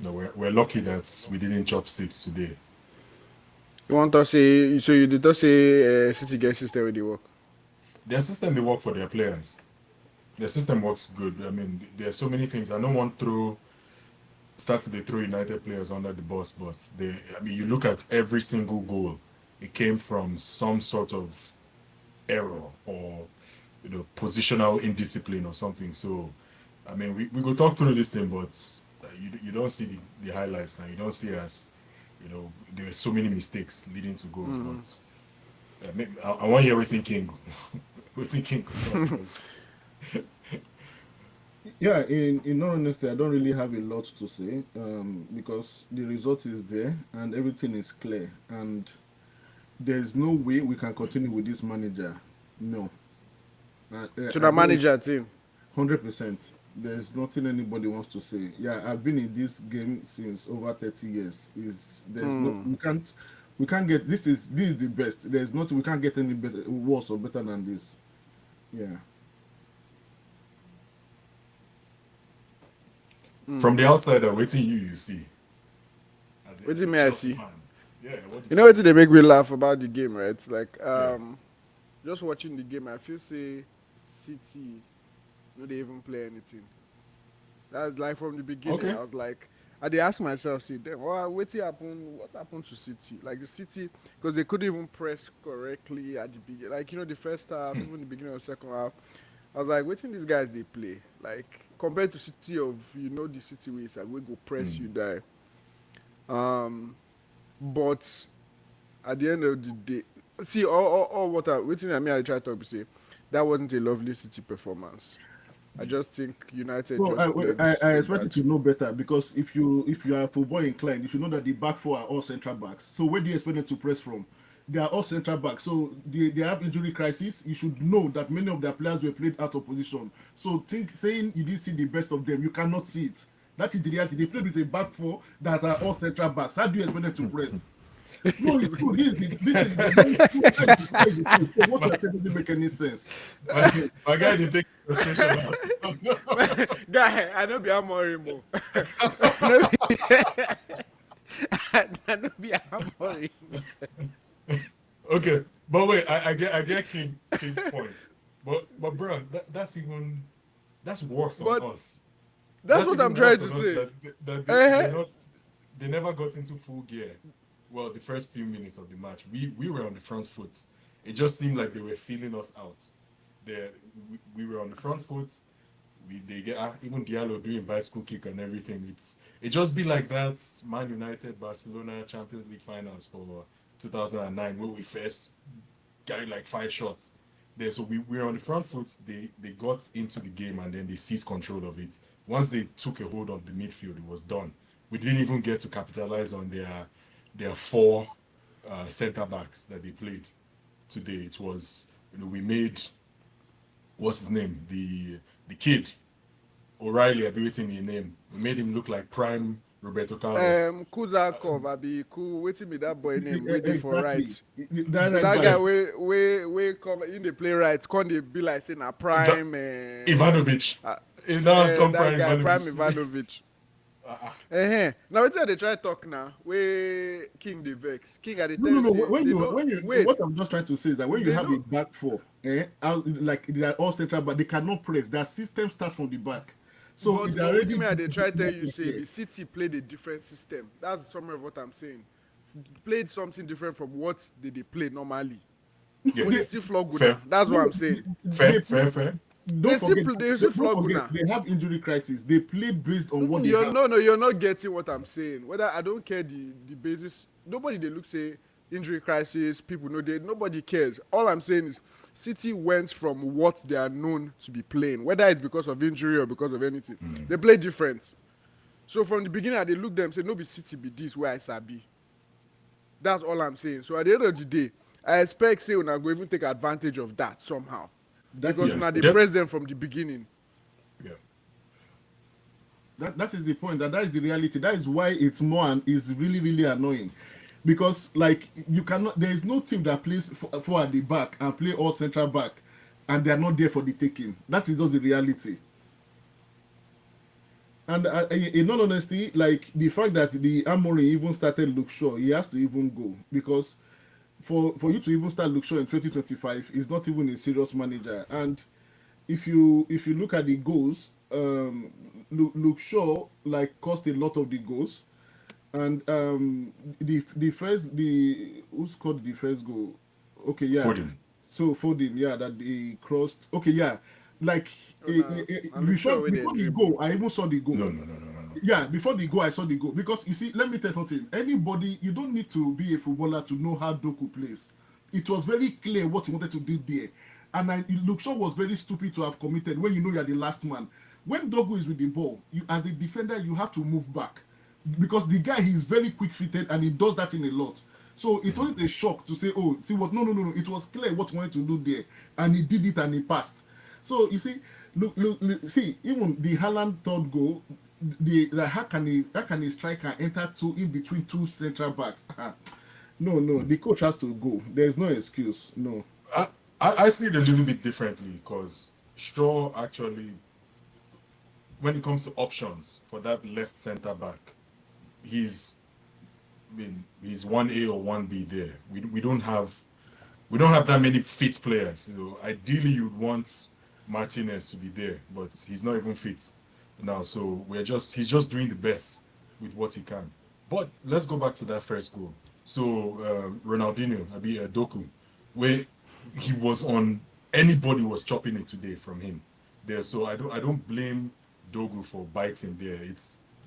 No, we're lucky that we didn't chop six today. You want to say so? You did not say City get system where they work. Their system they work for their players. Their system works good. I mean, there are so many things. I don't want to start to throw United players under the bus, but they. I mean, you look at every single goal, it came from some sort of error or positional indiscipline or something. So, I mean, we go talk through this thing, but you don't see the highlights now. You don't see as there were so many mistakes leading to goals, but I want to hear what King what King could talk because Yeah, in all honesty, I don't really have a lot to say because the result is there and everything is clear, and there's no way we can continue with this manager. No, So I the don't. manager team. 100%. There's nothing anybody wants to say. Yeah, I've been in this game since over 30 years. Is there's no we can't get this is the best. There's nothing we can't get any better worse or better than this. Yeah. from the outside, waiting you see What do as you a mean I Chelsea see? fan. Yeah, what You did know you what see? they make me laugh about the game, right? Like Yeah. just watching the game, I feel say City no they even play anything. That's like from the beginning. Okay. I was like, I did ask myself, see, then what happened? What happened to City? Like the City, because they couldn't even press correctly at the beginning. Like the first half, even the beginning of the second half. I was like, waiting these guys they play. Like compared to City of the City ways, like we go press you die. Um, but at the end of the day, see all what I waiting at me I try to say that wasn't a lovely City performance. I just think United So just played I so expect you bad. to know better because if you are football inclined, you should know that the back four are all central backs. So where do you expect them to press from? They are all central backs. So they have injury crisis. You should know that many of their players were played out of position. So saying you didn't see the best of them, you cannot see it. That is the reality. They played with a back four that are all central backs. How do you expect them to press? No, it's true. This is the main truth. So what my, you're saying doesn't make any sense. my guy didn't take frustration out. Guy, I know be Amorim. No be, I know be Amorim. Okay, but wait, I get King's points, but bro, that's worse on But us. that's That's what I'm even trying worse to on us say. that they're Eh, not they never got into full gear. Well, the first few minutes of the match, we were on the front foot. It just seemed like they were feeling us out. They we were on the front foot. They get even Diallo doing bicycle kick and everything. It just be like that Man United Barcelona Champions League finals for 2009 where we first carried like 5 shots. There, so we were on the front foot. They got into the game and then they seized control of it. Once they took a hold of the midfield, it was done. We didn't even get to capitalize on their four centre backs that they played today. It was we made what's his name the kid O'Reilly. I be waiting the name. We made him look like prime Roberto Carlos. Kuzakov, I be cool. Waiting me that boy name ready for Exactly. right. That right That back. guy Yeah, we come in the play right. Can they be like saying a Iva- prime Ivanovic. Now come that prime guy Prime Ivanovic. Ivanovic. Now it's they try talk now. We King the vex. King, I dey No, tell no, you no. say When they you know. when you Wait, what I'm just trying to say is that when you they have a know. back four, like they are all central, but they cannot press. Their system starts from the back, so But they're already waiting me, I they try tell you say here. the City played a different system. That's the summary of what I'm saying. Played something different from what they play normally. Yeah, When they They, still flog fair, Guna. That's what no, I'm saying. fair, they play. fair, fair. Don't forget, They still don't flog forget, Guna. they have injury crisis. They play based on what they You're have. no, you're not getting what I'm saying. Whether I don't care the basis. Nobody they look say injury crisis. People know they nobody cares. All I'm saying is City went from what they are known to be playing, whether it's because of injury or because of anything. They play different. So from the beginning, they look them say no be City be this where I sabi. That's all I'm saying. So at the end of the day, I expect say una go even take advantage of that somehow That because is Yeah, una they yep, press them from the beginning. yeah. that is the point. That is the reality. That is why it's more and is really really annoying, because like you cannot. There is no team that plays for at the back and play all central back, and they are not there for the taking. That is just the reality. And in all honesty, like the fact that the Amorim even started Luke Shaw, he has to even go because for you to even start Luke Shaw in 2025 is not even a serious manager. And if you look at the goals, Luke Shaw like caused a lot of the goals, and the first the who scored the first goal? Okay, yeah. Foden. So Foden, yeah, that they crossed. Okay, yeah, like Oh, no, I'm sure with a before the dribble. goal, I even saw the goal. No. Yeah, before the goal, I saw the goal because you see, let me tell you something. Anybody, you don't need to be a footballer to know how Doku plays. It was very clear what he wanted to do there, and Luke Shaw was very stupid to have committed when you know you're the last man. When Dogu is with the ball, you as a defender you have to move back because the guy he is very quick-footed and he does that in a lot. So it wasn't a shock to say, oh, see what? No. It was clear what he wanted to do there, and he did it and he passed. So you see, look, see, even the Haaland third goal, how can a striker enter in between two central backs? No, the coach has to go. There's no excuse. No. I see it a little bit differently because Shaw actually, when it comes to options for that left center back, he's 1A or 1B there. We don't have that many fit players. Ideally you'd want Martinez to be there, but he's not even fit now. So he's just doing the best with what he can. But let's go back to that first goal. So Ronaldinho, Doku, where he was on, anybody was chopping it today from him there. So I don't blame Dogu for biting there.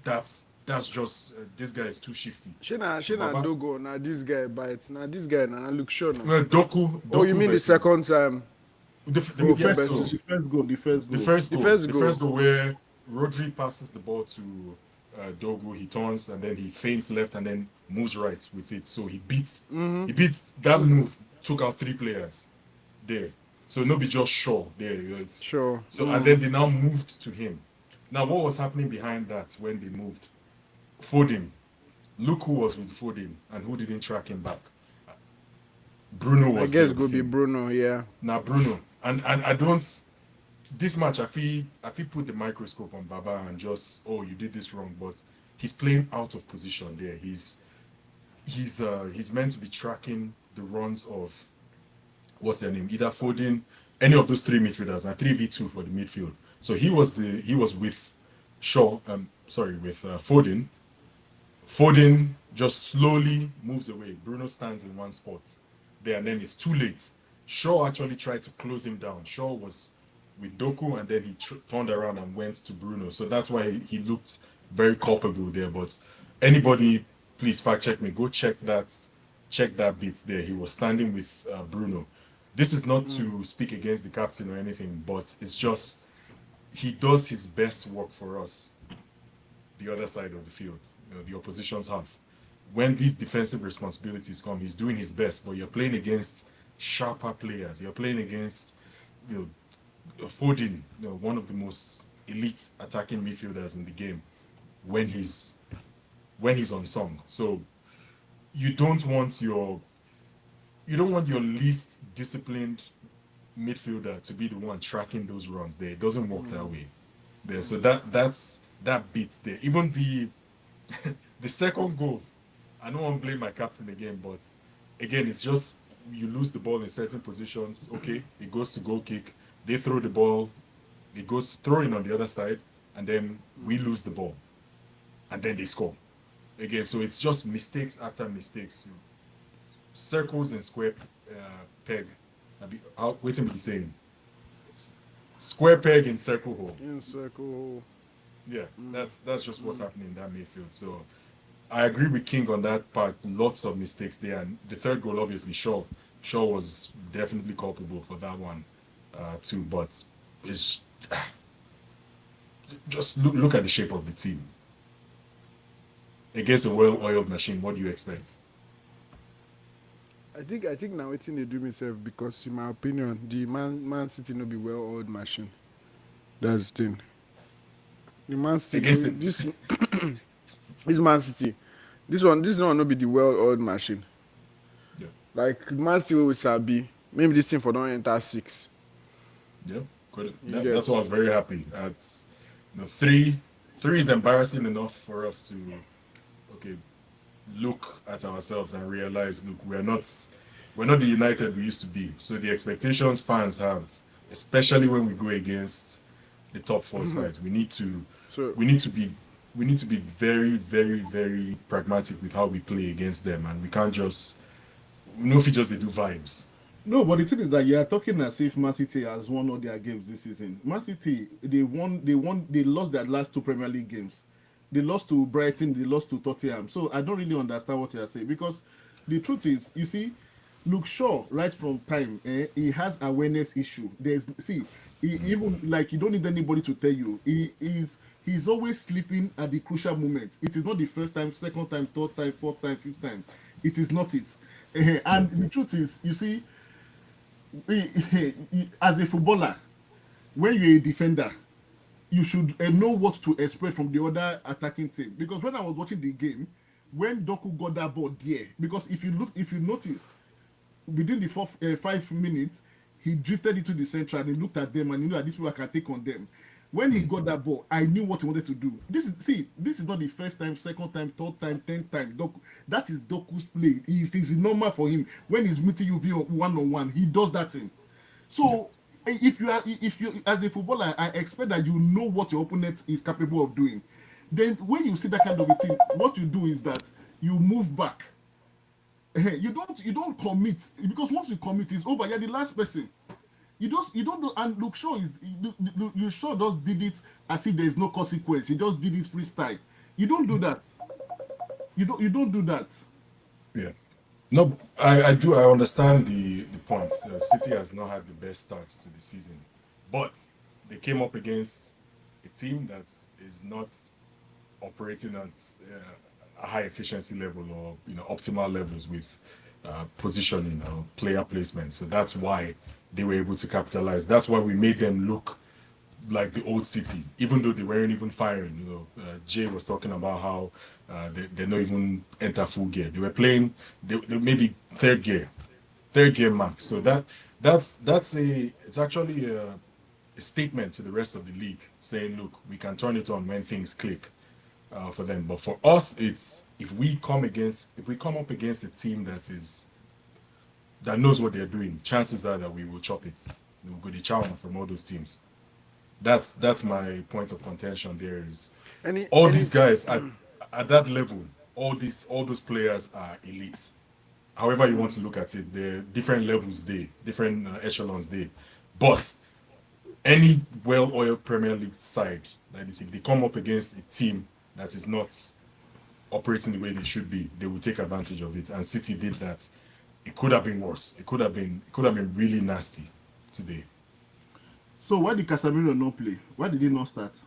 That's just this guy is too shifty. Shina Dogo, now this guy bites. Now this guy, now look sure. Now. No, Doku. Oh, you mean the second time? The first goal. The first goal where Rodri passes the ball to Dogu, he turns and then he feints left and then moves right with it. So he beats that move, took out 3 players there. So nobody just Shaw there. Sure. So and then they now moved to him. Now what was happening behind that when they moved? Foden. Look who was with Foden and who didn't track him back. Bruno was. I guess go be Bruno, yeah. Now Bruno. And I don't. This match, I feel put the microscope on Baba and just, oh, you did this wrong, but he's playing out of position there. He's meant to be tracking the runs of what's their name, either Foden, any of those 3 midfielders, and 3v2 for the midfield. So he was with Shaw, with Foden. Foden just slowly moves away. Bruno stands in one spot there, and then it's too late. Shaw actually tried to close him down. Shaw was with Doku, and then he turned around and went to Bruno. So that's why he looked very culpable there. But anybody, please fact check me. Go check that bit there. He was standing with Bruno. This is not to speak against the captain or anything, but it's just he does his best work for us, the other side of the field, the opposition's half. When these defensive responsibilities come, he's doing his best, but you're playing against sharper players. You're playing against Foden, one of the most elite attacking midfielders in the game when he's unsung. So you don't want your least disciplined midfielder to be the one tracking those runs there. It doesn't work that way there. So that beats there. Even the second goal, I don't want to blame my captain again, but again, it's just you lose the ball in certain positions. Okay, it goes to goal kick. They throw the ball, it goes throwing on the other side, and then we lose the ball, and then they score again. So it's just mistakes after mistakes. Circles and square peg. Wait a minute, saying square peg in circle hole. In circle hole. Yeah, that's just what's happening in that midfield. So I agree with King on that part. Lots of mistakes there, and the third goal, obviously, Shaw was definitely culpable for that one too. But it's just look at the shape of the team against a well-oiled machine. What do you expect? I think now waiting they do myself because in my opinion the Man City no be well-oiled machine. That's the thing. The Man City this Man City. This one no be the well-oiled machine. Yeah. Like Man City will sabi. Maybe this thing for don't enter 6. Yeah, good. That's why I was very happy at the three three is embarrassing enough for us to okay look at ourselves and realize, look, we're not the United we used to be. So the expectations fans have, especially when we go against the top 4 sides, we need to So we need to be we need to be very, very, very pragmatic with how we play against them, and we can't just if we just they do vibes. No, but the thing is that you are talking as if Man City has won all their games this season. Man City, they lost their last two Premier League games. They lost to Brighton, they lost to Tottenham. So I don't really understand what you are saying because the truth is, you see, Luke Shaw, right from time, he has awareness issue. Even like you don't need anybody to tell you. He's always sleeping at the crucial moment. It is not the first time, second time, third time, fourth time, fifth time. It is not it. And the truth is, you see, as a footballer, when you're a defender, you should know what to expect from the other attacking team. Because when I was watching the game, when Doku got that ball there, because if you noticed, within the 5 minutes, he drifted into the central and he looked at them and he knew that these people can take on them. When he got that ball, I knew what he wanted to do. This is not the first time, second time, third time, 10th time. That is Doku's play. It's normal for him. When he's meeting you one-on-one, he does that thing. So if you as a footballer, I expect that you know what your opponent is capable of doing. Then when you see that kind of a thing, what you do is that you move back. You don't commit, because once you commit, it's over. You're the last person. You don't do, and Luke Shaw Luke Shaw just did it as if there is no consequence. He just did it freestyle. You don't do that. You don't do that. Yeah. No, I do. I understand the point. City has not had the best starts to the season, but they came up against a team that is not operating at a high efficiency level or optimal levels with positioning or player placement. So that's why they were able to capitalize. That's why we made them look like the old City, even though they weren't even firing. Jay was talking about how they don't even enter full gear. They were playing, they maybe third gear max. So it's actually a statement to the rest of the league saying, look, we can turn it on when things click for them. But for us, it's if we come up against a team that knows what they're doing, chances are that we will chop it. We'll go the chow from all those teams. That's my point of contention. There is these guys at that level. All those players are elite. However you want to look at it, they're different levels. Different echelons. But any well-oiled Premier League side, like this, if they come up against a team that is not operating the way they should be, they will take advantage of it. And City did that. It could have been worse. It could have been really nasty today. So why did Casemiro not play? Why did he not start?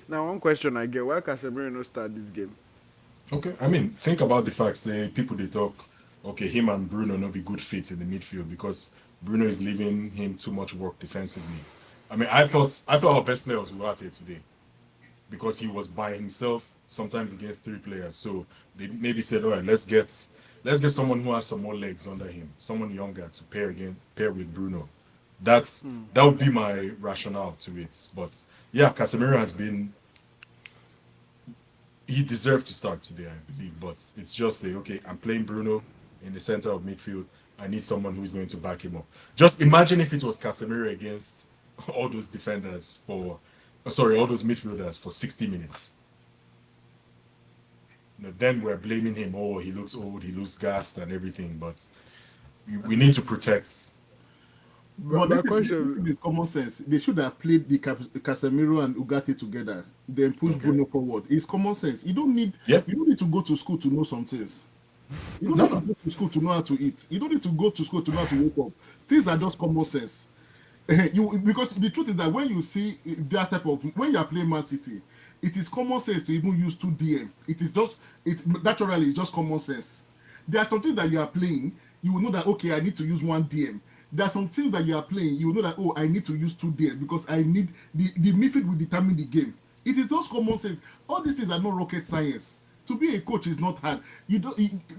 now one question I get: why Casemiro not start this game? Okay, I mean, think about the fact that people they talk, okay, him and Bruno not be good fit in the midfield because Bruno is leaving him too much work defensively. I mean, I thought our best player was Ugarte today because he was by himself sometimes against 3 players. So they maybe said, all right, let's get someone who has some more legs under him, someone younger to pair with Bruno. That would be my rationale to it. But yeah, Casemiro he deserved to start today, I believe. But it's just say, okay, I'm playing Bruno in the center of midfield. I need someone who's going to back him up. Just imagine if it was Casemiro against all those all those midfielders for 60 minutes. Then we're blaming him. Oh, he looks old, he looks gassed and everything. But we need to protect. But this is common sense. They should have played the Casemiro and Ugarte together, then push Bruno forward. It's common sense. You don't need to go to school to know some things. You don't need to go to school to know how to eat. You don't need to go to school to know how to wake up. Things are just common sense. Because the truth is that when you see that type of when you are playing Man City, it is common sense to even use 2 DM. Naturally it's just common sense. There are some things that you are playing, you will know that okay, I need to use 1 DM. There are some things that you are playing, you will know that I need to use 2 DM because I need the midfield will determine the game. It is just common sense. All these things are not rocket science. To be a coach is not hard. You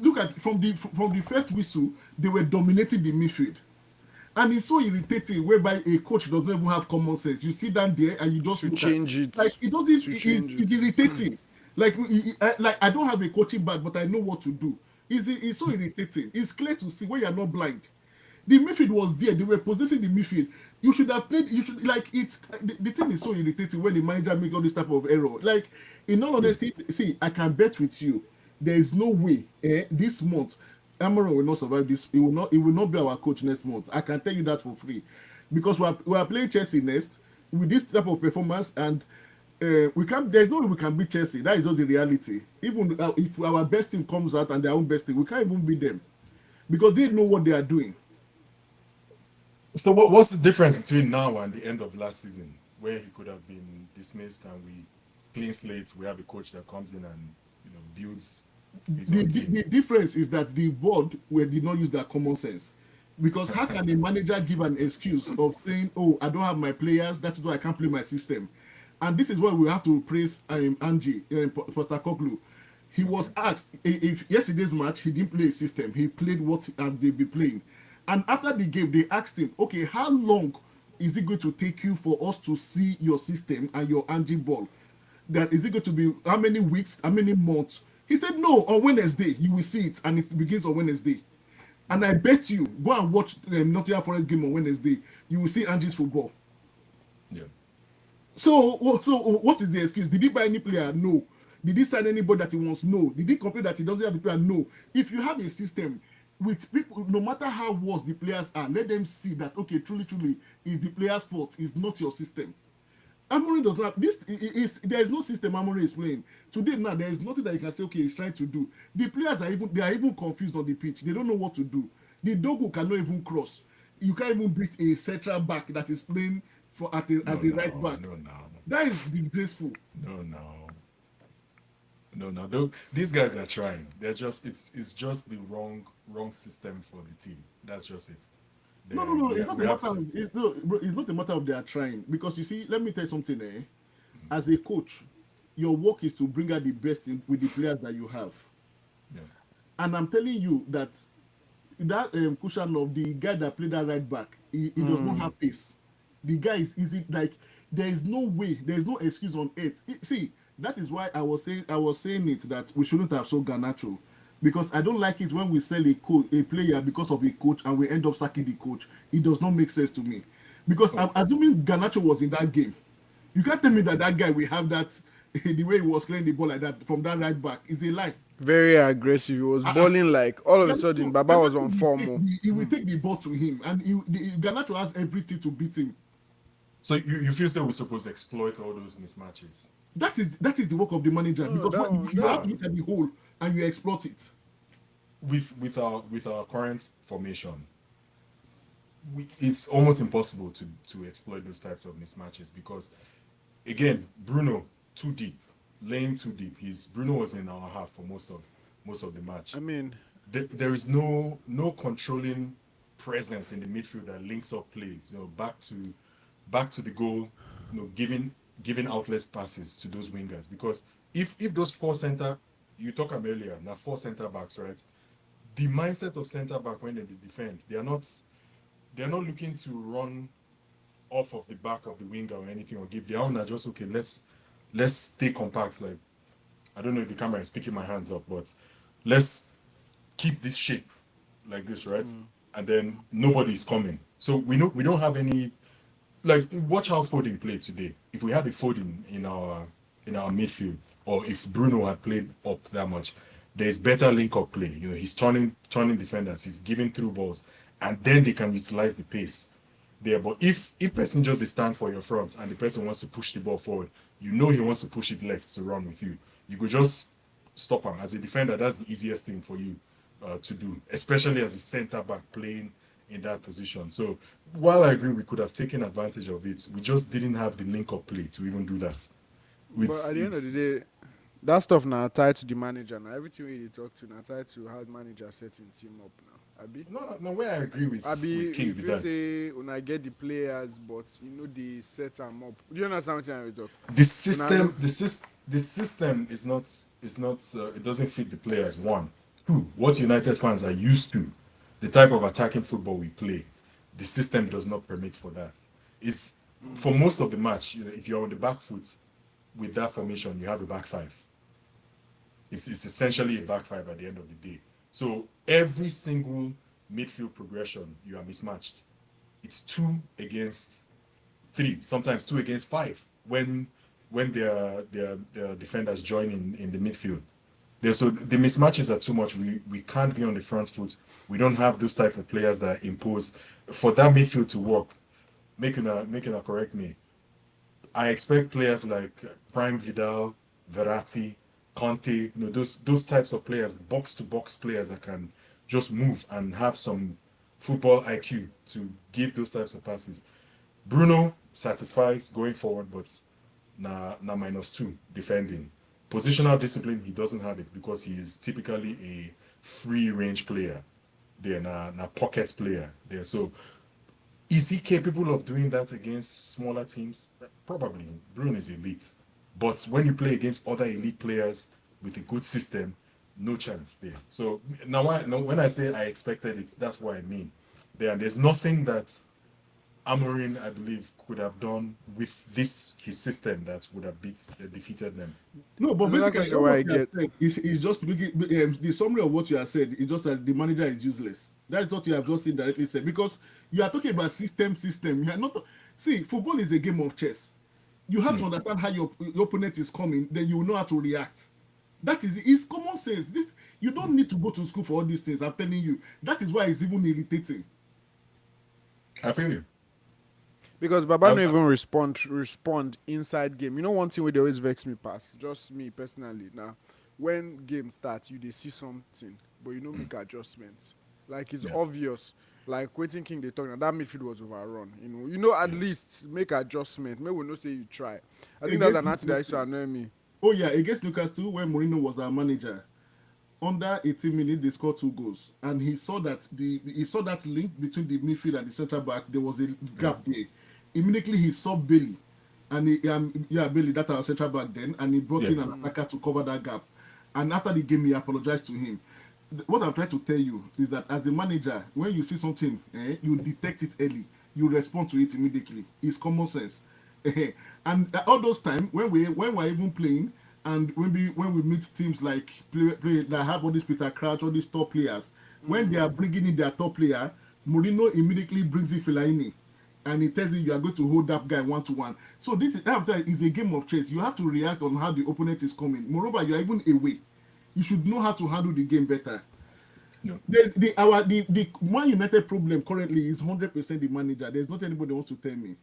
look at from the first whistle, they were dominating the midfield. And it's so irritating whereby a coach does not even have common sense. You sit down there and you just To look at change like it. it doesn't. To It's, change it's it. irritating. Like I don't have a coaching bag, but I know what to do. It's so irritating. It's clear to see when you're not blind. The midfield was there. They were possessing the midfield. You should have played. You should like it's the thing is so irritating when the manager makes all this type of error. Like in all honesty, see, I can bet with you. There is no way this month Amaron will not survive this. He will not. He will not be our coach next month. I can tell you that for free, because we are playing Chelsea next with this type of performance, and we can't. There's no way we can beat Chelsea. That is just the reality. Even if our best team comes out and their own best team, we can't even beat them because they know what they are doing. So what's the difference between now and the end of last season, where he could have been dismissed and we clean slate? We have a coach that comes in and builds his the, own the, team. the difference is that the board did not use their common sense. Because how can a manager give an excuse of saying, "Oh, I don't have my players, that's why I can't play my system"? And this is why we have to praise Angie Postecoglou. He was asked if yesterday's match he didn't play a system, he played what they be playing. And after the game, they asked him, "Okay, how long is it going to take you for us to see your system and your Angie ball? That is it going to be how many weeks, how many months?" He said, "No, on Wednesday you will see it, and it begins on Wednesday." And I bet you go and watch the Nottingham Forest game on Wednesday, you will see Angie's football. Yeah. So what is the excuse? Did he buy any player? No. Did he sign anybody that he wants? No. Did he complain that he doesn't have a player? No. If you have a system with people, no matter how worse the players are, let them see that okay, truly, is the player's fault, is not your system. Amorim does not. There is no system Amorim is playing today. Now there is nothing that you can say. Okay, he's trying to do. The players are even confused on the pitch. They don't know what to do. The Dogu cannot even cross. You can't even beat a central back that is playing as a right back. No. That is disgraceful. No. These guys are trying. They're just it's just the wrong system for the team. That's just it. No. It's not a matter of it's not a matter of they are trying, because you see, let me tell you something. As a coach, your work is to bring out the best with the players that you have. Yeah. And I'm telling you that cushion of the guy that played that right back, he does not have pace. The guy is easy. Like there is no way, there is no excuse on it. See, that is why I was saying it that we shouldn't have sold Garnacho, because I don't like it when we sell a player because of a coach and we end up sacking the coach. It does not make sense to me, because I'm assuming Garnacho was in that game. You can't tell me that guy will have that the way he was playing the ball like that from that right back is a lie. Very aggressive. He was balling like all of a sudden Baba was on form. He will take the ball to him, and Garnacho has everything to beat him. So you feel that we're supposed to exploit all those mismatches? That is the work of the manager, because you have to look at the whole and you exploit it. With our current formation, it's almost impossible to exploit those types of mismatches, because again, Bruno too deep, laying too deep. Bruno was in our half for most of the match. I mean, there is no controlling presence in the midfield that links up plays, back to the goal, giving outlets passes to those wingers. Because if those you talk about earlier, now 4 center backs, right? The mindset of center back when they defend, they're not looking to run off of the back of the winger or anything, or give their own. Are just okay. Let's stay compact. Like, I don't know if the camera is picking my hands up, but let's keep this shape like this, right? And then nobody's coming. So we don't have any. Like, watch how Foden played today. If we had a Foden in our midfield, or if Bruno had played up that much, there's better link-up play. He's turning defenders, he's giving through balls, and then they can utilize the pace there. But if person just stand for your front and the person wants to push the ball forward, he wants to push it left to run with you. You could just stop him. As a defender, that's the easiest thing for you to do, especially as a center back playing in that position. So while I agree we could have taken advantage of it, we just didn't have the link-up play to even do that. But at the end of the day, that stuff now tied to the manager. Now everything we talk to now tied to how the manager setting team up now. Abi? No, where I agree with King if with you that. say when I get the players, but they set them up. Do you understand what I'm talking? The system is not it doesn't fit the players. 1, 2, what United fans are used to, the type of attacking football we play. the system does not permit for that. It's for most of the match. If you're on the back foot with that formation, you have a back five. It's essentially a back five at the end of the day. So every single midfield progression, you are mismatched. It's 2 against 3, sometimes 2 against 5 when their defenders join in the midfield. So the mismatches are too much. We can't be on the front foot. We don't have those type of players that impose for that midfield to work. Making a correct me. I expect players like Prime Vidal, Verratti, Conte, those types of players, box to box players that can just move and have some football IQ to give those types of passes. Bruno satisfies going forward, but na -2 defending. Positional discipline, he doesn't have it because he is typically a free range player. They're na pocket player there. So is he capable of doing that against smaller teams? Probably. Bruno is elite. But when you play against other elite players with a good system, no chance there. So now when I say I expected it, that's what I mean. There's nothing that Amorim, I believe, could have done with his system that would have defeated them. No, but Another basically, question where I what you get- have said is just the summary of what you have said is just that the manager is useless. That's what you have just indirectly said because you are talking about system. You are not. See, football is a game of chess. You have to understand how your opponent is coming, then you will know how to react. That is it's common sense. This you don't need to go to school for all these things. I'm telling you. That is why it's even irritating. I feel you. Because Baba Um, no even respond inside game. You know one thing where they always vex me pass, just me personally. Now, when game starts, you they see something, but you know make adjustments. Like it's Yeah. obvious. Like waiting King they talk now that midfield was overrun. You know at least make adjustment. Maybe we no say you try. I think that's Against an anti that used to Newcastle. annoy me. Oh yeah, against Newcastle when Mourinho was our manager. Under 18 minutes, they scored 2 goals, and he saw that link between the midfield and the centre back. There was a gap there. Immediately, he saw Bailey, and Bailey, that our centre back then, and he brought Yeah. in an attacker to cover that gap. And after the game, he apologized to him. What I'm trying to tell you is that as a manager, when you see something, you detect it early, you respond to it immediately. It's common sense. And all those times when we're even playing, and when we meet teams like play that have all these Peter Crouch, all these top players, when they are bringing in their top player, Mourinho immediately brings in Fellaini, and he tells you are going to hold that guy 1-1. So this is a game of chess. You have to react on how the opponent is coming. Moreover, you are even away. You should know how to handle the game better. No. The Man United problem currently is 100% the manager. There's not anybody wants to tell me.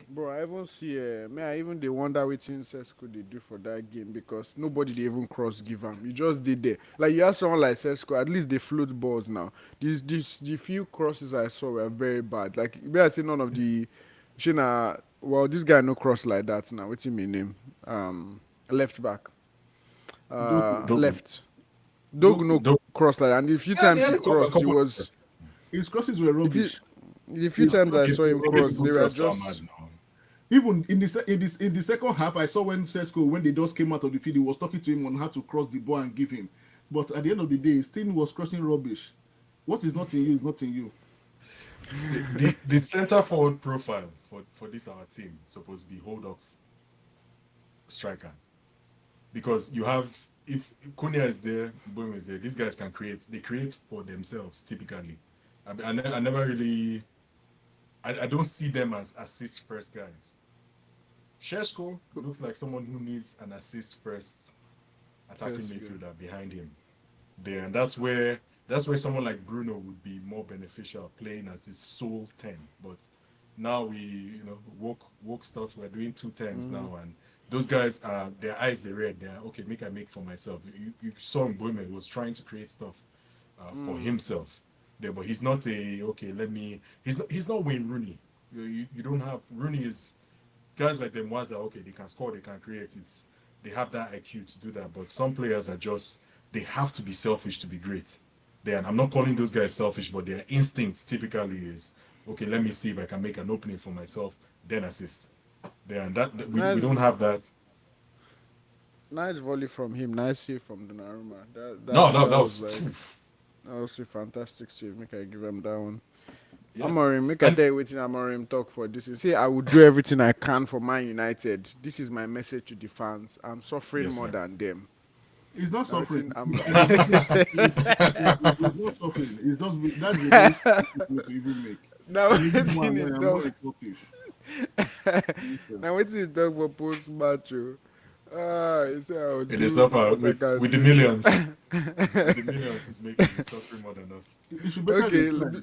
Bro, I even see I even they wonder what Sesko they do for that game because nobody they even cross give him. You just did there. Like you have someone like Sesko, at least they float balls now. The few crosses I saw were very bad. Like I say none of the Shina well this guy no cross like that now. What's him name? Left back. Doku. Left. Dogu no Dogu. cross like that. And the few Yeah, times yeah, he a couple crossed, he of was crosses. His crosses were rubbish. the few times I saw him cross, they were Cross are just mad now. Even in the second half, I saw when Sesko, when they just came out of the field, he was talking to him on how to cross the ball and give him. But at the end of the day, still was crossing rubbish. What is not in you is not in you. See, the center forward profile for this our team is supposed to be hold up striker, because you have if Cunha is there, Boom is there. These guys can create. They create for themselves typically. I never really. I don't see them as assist first guys. Sheshko looks like someone who needs an assist first attacking Yes, yeah. midfielder behind him. There, and that's where someone like Bruno would be more beneficial playing as his sole 10. But now we woke stuff. We're doing 2 10s now, and those guys are their eyes they read. They're okay. Make for myself. You saw him, Boyman was trying to create stuff for himself there, but he's not a okay. He's not Wayne Rooney. You don't have Rooney is guys like them was okay. They can score. They can create. They have that IQ to do that. But some players are just they have to be selfish to be great. And I'm not calling those guys selfish, but their instincts typically is okay. Let me see if I can make an opening for myself, then assist. And we don't have that. Nice volley from him. Nice save from Donnarumma. No, that was was like that was a fantastic save. Make I give him that one. Yeah. Amorim, make I And tell you wetin Amorim talk for this. You see, I will do everything I can for Man United. This is my message to the fans. I'm suffering yes, more sir. than them. It's not Now, wetin suffering. I'm It's not suffering. It's just that's a very stupid way to even make. now You make me more wetin he annoying and more talk. insultive. Now Nonsense. wetin he talk for post match. He say I will It is do suffer what I can with the do. millions. With the millions he's making, he's suffering more than us. You should better Okay, reply.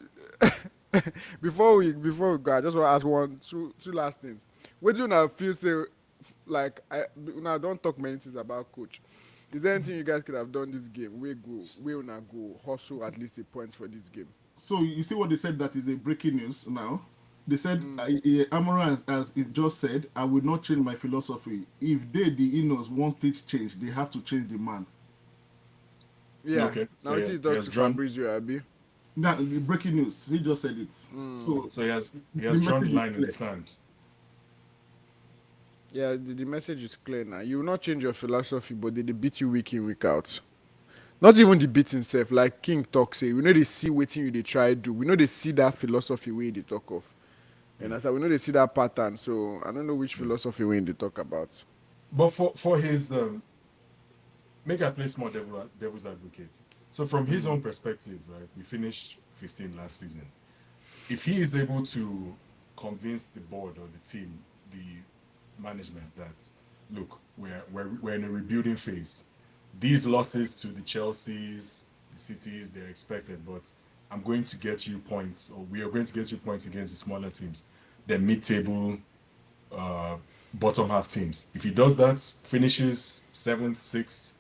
before we go, I just want to ask two last things. What do you now feel say like I now don't talk many things about coach. Is there anything you guys could have done this game? We una go hustle at least a point for this game. So you see what they said that is a breaking news now. They said Mm. Amora, as it just said, I will not change my philosophy. If they, the Inos, want it changed, they have to change the man. Yeah. Okay. Now So it's he talk has to drawn. Fabrizio Abi. Now, the breaking news, he just said it. So So he has the drawn the message is line in clear. the sand. Yeah, the message is clear now. You will not change your philosophy, but they beat you week in, week out. Not even the beating self, like King talk say, we know they see waiting you they try do. We know they see that philosophy way they talk of. And as I we know they see that pattern, so I don't know which philosophy way they talk about. But for his make I play small devil's advocate. So from his own perspective, right, we finished 15 last season. If he is able to convince the board or the team, the management that look, we're in a rebuilding phase. These losses to the Chelseas, the cities, they're expected, but I'm going to get you points, or we are going to get you points against the smaller teams, the mid-table, bottom half teams. If he does that, finishes 7th, 6th,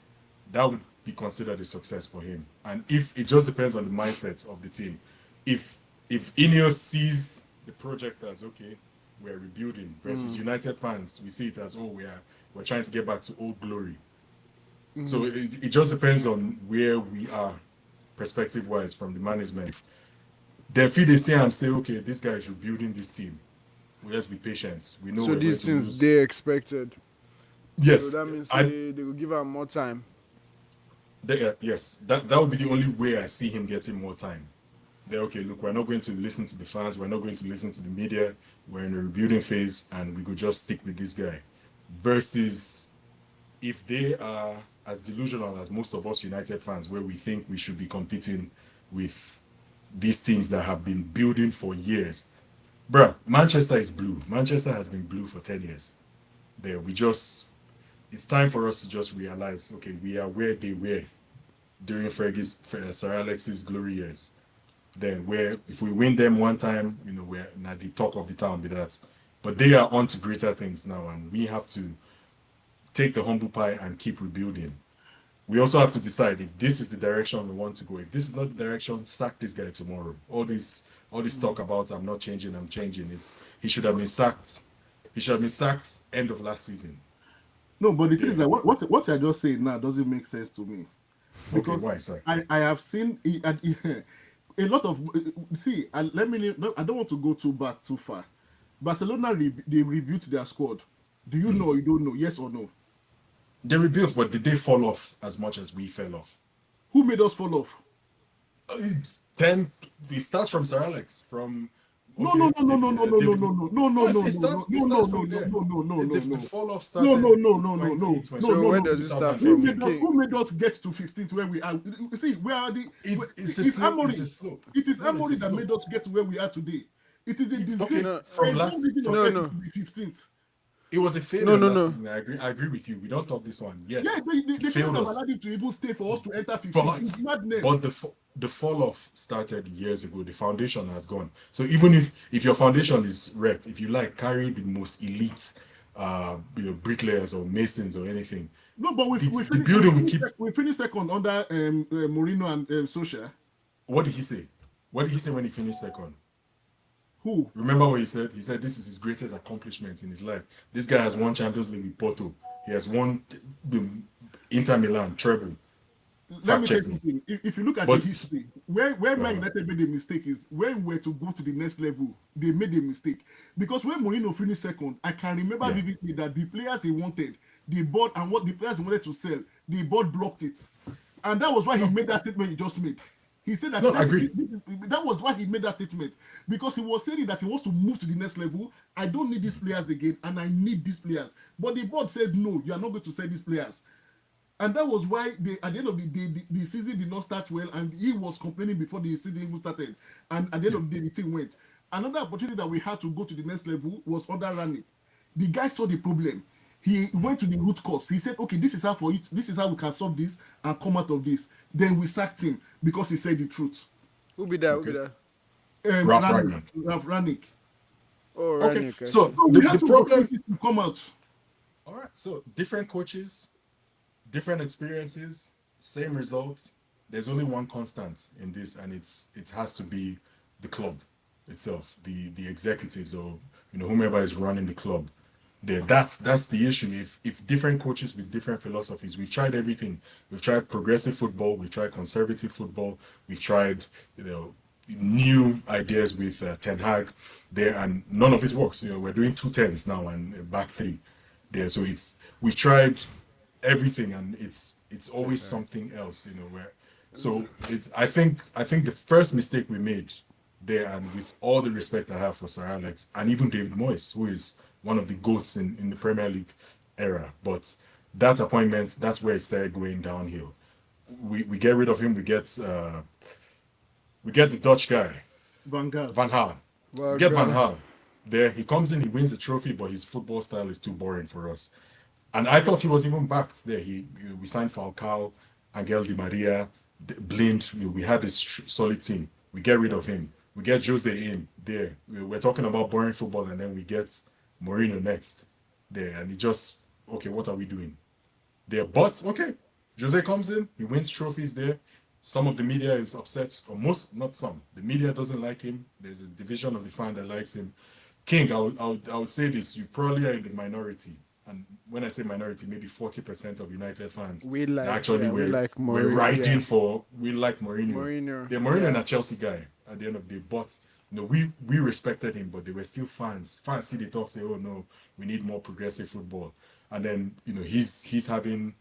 that would be considered a success for him. And if it just depends on the mindset of the team. If Ineos sees the project as okay, we're rebuilding versus United fans, we see it as we're trying to get back to old glory. So it just depends on where we are, perspective wise, from the management. Then if they say and say, okay, this guy is rebuilding this team. Well, let's be patient. We know So we're going these to things lose. they expected. Yes, So that means I, they will give her more time. yes, that would be the only way I see him getting more time. They're okay, look, we're not going to listen to the fans, we're not going to listen to the media, we're in a rebuilding phase, and we could just stick with this guy. Versus if they are as delusional as most of us United fans, where we think we should be competing with these teams that have been building for years. Bruh, Manchester is blue. Manchester has been blue for 10 years. It's time for us to just realize, okay, we are where they were during Sir Alex's glory years. Then where if we win them one time, we're not the talk of the town with that. But they are on to greater things now, and we have to take the humble pie and keep rebuilding. We also have to decide if this is the direction we want to go. If this is not the direction, sack this guy tomorrow. All this talk about I'm not changing, I'm changing. He should have been sacked. He should have been sacked end of last season. No, but the thing is that what I just said now doesn't make sense to me. Okay, why, sir? I have seen a lot of I don't want to go too far. Barcelona they rebuilt their squad. Do you know or you don't know? Yes or no? They rebuilt, but did they fall off as much as we fell off? Who made us fall off? Then it starts from Sir Alex. No. The fall off No. started. So where does it start from? Who made us get to 15th where we are? You see, where are the? It's a slope. It's a slope. It is No, it's a Amory that slope. made us get to where we are today. It is a disgrace. no, from There's last- reason no, for us no. to be 15th. It was a failure No. last season. I agree with you. We don't talk this one. Yes, Yes, they it should failed have us. allowed him to even stay for us to enter 15th. It's madness. But the fall off started years ago. The foundation has gone. So even if your foundation is wrecked, if you carry the most elite, bricklayers or masons or anything. No, but the building we finished second under Mourinho and Solskjaer. What did he say? What did he say when he finished second? Who? Remember what he said? He said this is his greatest accomplishment in his life. This guy has won Champions League with Porto. He has won the Inter Milan treble. Let me tell you Fact check me. something. If you look at But- the history, where Man United made a mistake is when we were to go to the next level, they made a mistake. Because when Mourinho finished second, I can remember Yeah. vividly that the players he wanted, the board and what the players he wanted to sell, the board blocked it. And that was why he made that statement he just made. He said that No, I agree. that was why he made that statement, because he was saying that he wants to move to the next level. I don't need these players again, and I need these players. But the board said no, you are not going to sell these players, and that was why at the end of the day, the season did not start well, and he was complaining before the season even started. And at the end of the day, the team went. Another opportunity that we had to go to the next level was under Rani. The guy saw the problem. He went to the root cause. He said, "Okay, this is how we can solve this and come out of this." Then we sacked him because he said the truth. Who be that? Who be Okay. that? Ralph Ragnick. Ralph Ranick. Oh, Okay, Rani, okay. so So we the had to problem. to come out. All right, so different coaches, different experiences, same results. There's only one constant in this, and it has to be the club itself, the executives, or whomever is running the club. There, that's the issue. If different coaches with different philosophies, we've tried everything. We've tried progressive football, we've tried conservative football, we've tried new ideas with Ten Hag there, and none of it works. We're doing 2 10s now and back three there. So we've tried everything, and it's always something else. Where so it's I think the first mistake we made there, and with all the respect I have for Sir Alex and even David Moyes, who is one of the goats in the Premier League era, but that appointment, that's where it started going downhill. We get rid of him. We get the Dutch guy, Vanguard. Van Gaal. Well, We get Van God. Gaal. There, he comes in, he wins the trophy, but his football style is too boring for us. And I thought he was even backed there. We signed Falcao, Angel Di Maria, Blind. We had this solid team. We get rid of him. We get Jose in there. We're talking about boring football, and then we get Mourinho next there, and he just, okay, what are we doing there? But okay, Jose comes in, he wins trophies there. Some of the media is upset, or most, not some. The media doesn't like him. There's a division of the fan that likes him. King, I would say this: you probably are in the minority, and when I say minority, maybe 40% of United fans We that like, actually yeah, we like we're Mourinho. riding Yeah. for. We like Mourinho. Mourinho. They're Mourinho Yeah. and a Chelsea guy at the end of the day, but we respected him, but they were still fans. Fans see the talk, say, "Oh no, we need more progressive football," and then he's having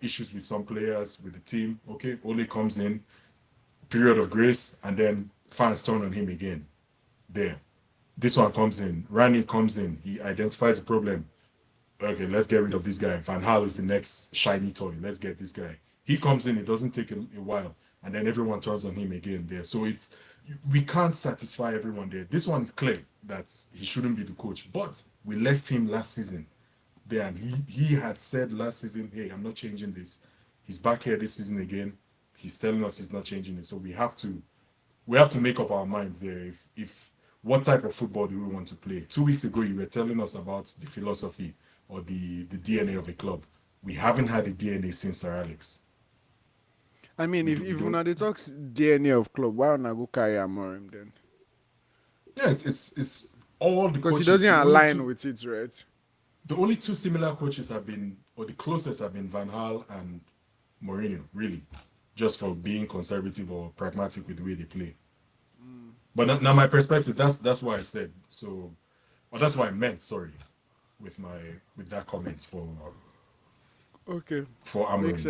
issues with some players with the team. Okay, Ole comes in, period of grace, and then fans turn on him again. There, this one comes in. Rani comes in. He identifies the problem. Okay, let's get rid of this guy. Van Gaal is the next shiny toy. Let's get this guy. He comes in. It doesn't take a while, and then everyone turns on him again. There, so we can't satisfy everyone there. This one is clear that he shouldn't be the coach, but we left him last season there, and he had said last season, "Hey, I'm not changing this." He's back here this season again. He's telling us he's not changing it. So we have to make up our minds there. If what type of football do we want to play? 2 weeks ago, you were telling us about the philosophy or the DNA of a club. We haven't had a DNA since Sir Alex. I mean, We, if do, we if don't. una dey talk DNA of club, why una go carry Amorim then? Yeah, it's all the Because he coaches. doesn't align with it, right? The only two similar coaches have been, or the closest have been Van Gaal and Mourinho, really, just for being conservative or pragmatic with the way they play. But now my perspective, that's why I said so, or that's what I meant. Sorry, with that comment Okay. for Makes Amorim.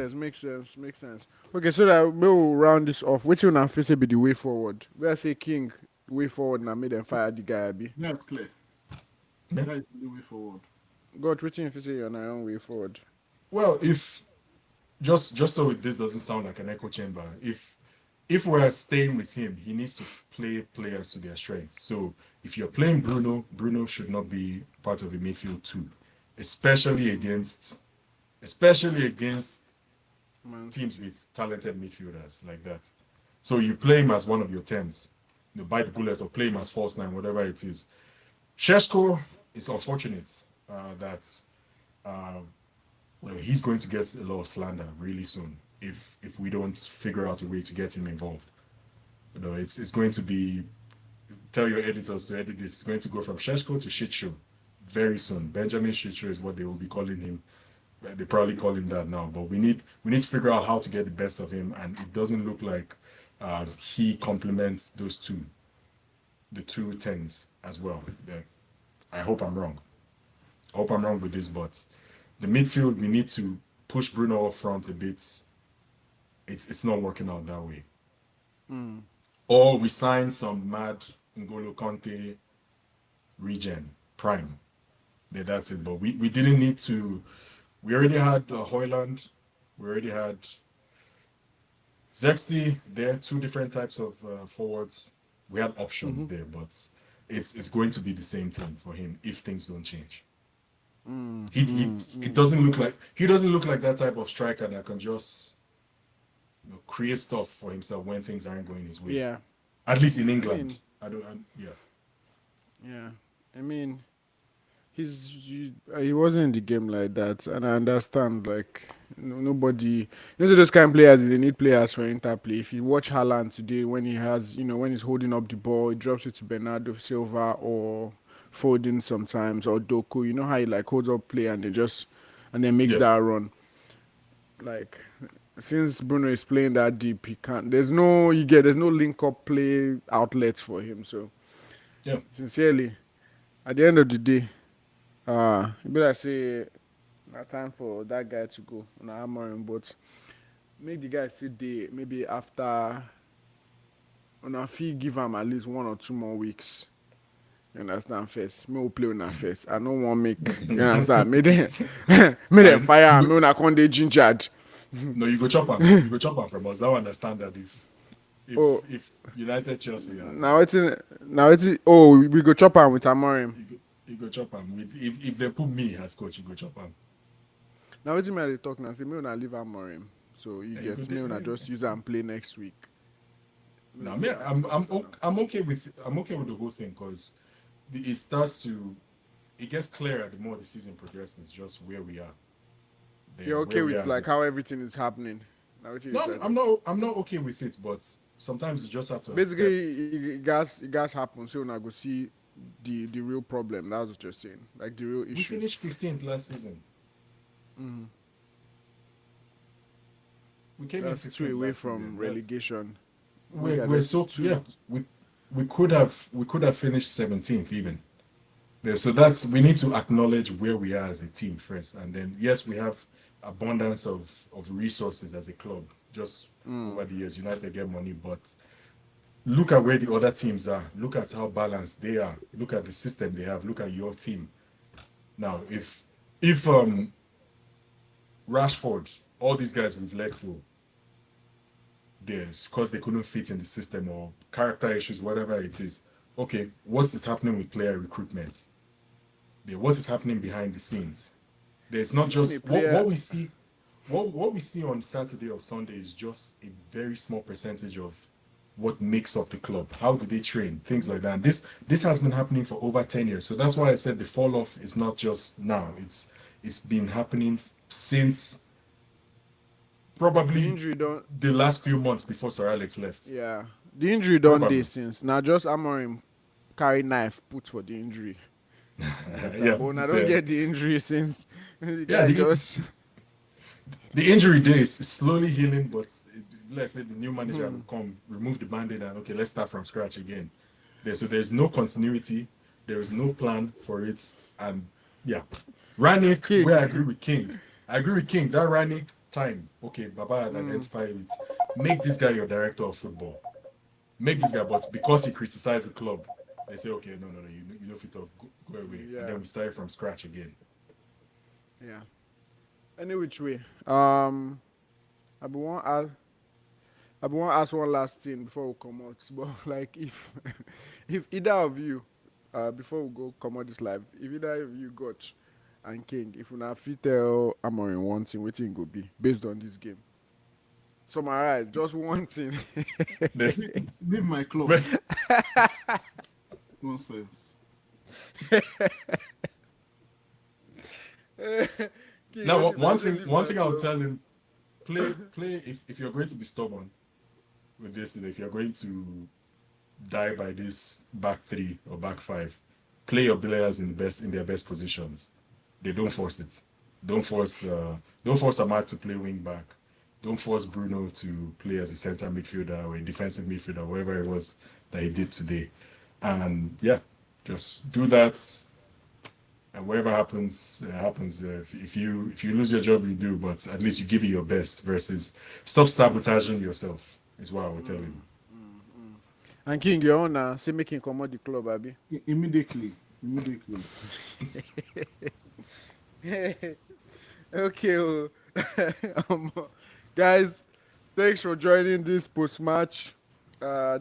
sense, makes sense. Okay, so that we'll round this off. Which one I feel say be the way forward? Where I say King, way forward, and I made them fire the guy, Abi. That's clear. Yeah. That is the way forward. God, which one you say on our own way forward? Well, if just so this doesn't sound like an echo chamber, if we're staying with him, he needs to play players to their strengths. So if you're playing Bruno should not be part of the midfield too, especially against Man. teams with talented midfielders like that. So you play him as one of your tens, bite the bullet or play him as false nine, whatever it is. Sheshko is unfortunate that uh, he's going to get a lot of slander really soon if we don't figure out a way to get him involved. It's going to be, tell your editors to edit this. It's going to go from Sheshko to Shitshow very soon. Benjamin Shitshow is what they will be calling him. They probably call him that now, but we need to figure out how to get the best of him, and it doesn't look like he complements the two tens as well. Yeah. I hope I'm wrong. I hope I'm wrong with this, but the midfield, we need to push Bruno up front a bit. It's not working out that way. or we sign some mad N'Golo Conte regen prime. Yeah, that's it. But we didn't need to. We already had Hoyland. We already had Zexi there. Two different types of forwards. We had options there, but it's going to be the same thing for him if things don't change. He doesn't look like that type of striker that can just create stuff for himself when things aren't going his way. Yeah. At least in I England. mean, Yeah. yeah. I mean, he wasn't in the game like that, and I understand. Like nobody, those are those kind of players. They need players for interplay. If you watch Haaland today, when he has, when he's holding up the ball, he drops it to Bernardo Silva or Foden sometimes or Doku. You know how he like holds up play and then makes Yeah. that run. Like since Bruno is playing that deep, he can't. There's no link up play outlets for him. So Yeah. sincerely, at the end of the day. But I say, not time for that guy to go on Amorim, but make the guy sit there maybe after on a fee give him at least 1 or 2 more weeks. You understand first? Me will play on first. I don't want make you understand. Make them fire You me go, on a conde gingered. no, you go chop him. You go chop him from us. I understand that Oh, if United Chelsea are now it's we go chop him with Amorim. you go chop him. If they put me as coach, you go chop him. Now it's me they talk now. Say me on leave Amorim. So you Yeah, you get go me on there. just use and play next week. Now, me, I'm okay with the whole thing because it starts to it gets clearer the more the season progresses. Just where we are, You're okay where we are with as like a how everything is happening. Now what you no, try to I'm not okay with it, but sometimes you just have to basically accept. it gas happen so now go see the real problem. That's what you're saying. Like the real We issue. finished 15th last season. We came in That's 15th two away last season. from relegation. We're There's so two. yeah. We could have finished 17th even. Yeah, so we need to acknowledge where we are as a team first, and then yes, we have abundance of resources as a club. Just over the years, United get money, but look at where the other teams are. Look at how balanced they are. Look at the system they have. Look at your team. Now, if Rashford, all these guys we've let go, there's because they couldn't fit in the system or character issues, whatever it is. Okay, what is happening with player recruitment? What is happening behind the scenes? There's not Even a just player what we see. What we see on Saturday or Sunday is just a very small percentage of what makes up the club. How do they train? Things like that. And this has been happening for over 10 years. So that's why I said the fall off is not just now. It's been happening since the probably injury don't the last few months before Sir Alex left. yeah. The injury don't day Probably. since. Now just Amorim carry knife put for the injury. Yeah. Understand? But I It's, don't get the injury since the yeah, guy just the injury day is slowly healing, but let's say the new manager will come, remove the band-aid, and okay, let's start from scratch again. So there's no continuity, there is no plan for it, and yeah, Ranick, King. where I agree with King. I agree with King. That Ranick time, okay, Baba had identified it. Make this guy your director of football. Make this guy, but because he criticized the club, they say, okay, no, you know, fit off, go away, Yeah. and then we start from scratch again. yeah. Any which way. I be want ask one last thing before we come out. But like if either of you, before we go come out this live, if either of you got and King, if we not fit tell Amorim one thing, what thing go be based on this game. Summarize just one thing. Leave my club. Nonsense. King, Now, what if I one say thing, leave one my thing I would club? tell him, play. If you're going to be stubborn with this, if you're going to die by this back three or back five, play your players in their best positions. They don't force it. Don't force Ahmad to play wing back. Don't force Bruno to play as a center midfielder or a defensive midfielder, whatever it was that he did today. And yeah, just do that. And whatever happens, happens. If you lose your job, you do. But at least you give it your best. Versus stop sabotaging yourself. Is what I would tell him. And King, your own say making come out the club, Abi. Immediately. Okay, um, guys, thanks for joining this post match.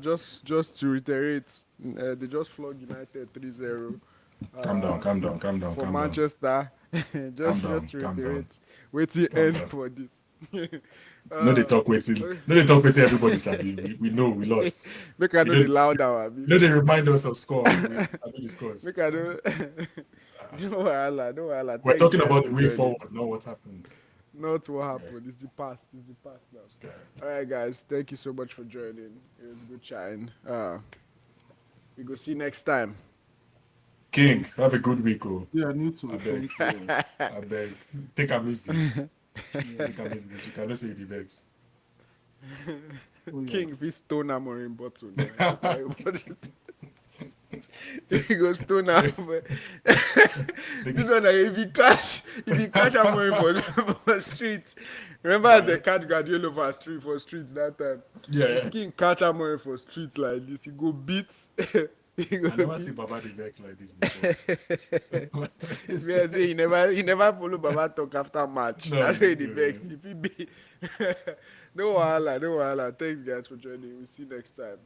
Just to reiterate, they just flogged United 3-0. Calm down, calm down, calm down, For calm down. Manchester. Calm down, just to calm down. reiterate, wait till Calm end down. for this. No, they talk waiting. No, they talk waiting. Everybody sabi. We know we lost. Make I know You the loud now, Abi. No, they remind us of score. We sabi the scores. Make I know. No wahala. We're Thanks, talking guys, about the for way joining. forward, not what happened. Not what happened. It's the past. It's the past now. Okay. All right, guys. Thank you so much for joining. It was good chatting. We go see you next time. King, have a good week, oh. Yeah, new to I beg. I beg. Take a easy. Take a easy. You cannot say the vex. King, if he stone Amorim bottle. He goes stone Amorim. This one, if you catch Amorim for street, remember the catch Guardiola for streets that time. Yeah. If King catch Amorim for streets like this, he go beat. He go I never beat. see Baba the vex like this before. Yeah, see, you never follow Baba talk after match. No, That's why the no, vex. no. If he be no wahala. Thanks guys for joining. We'll see you next time.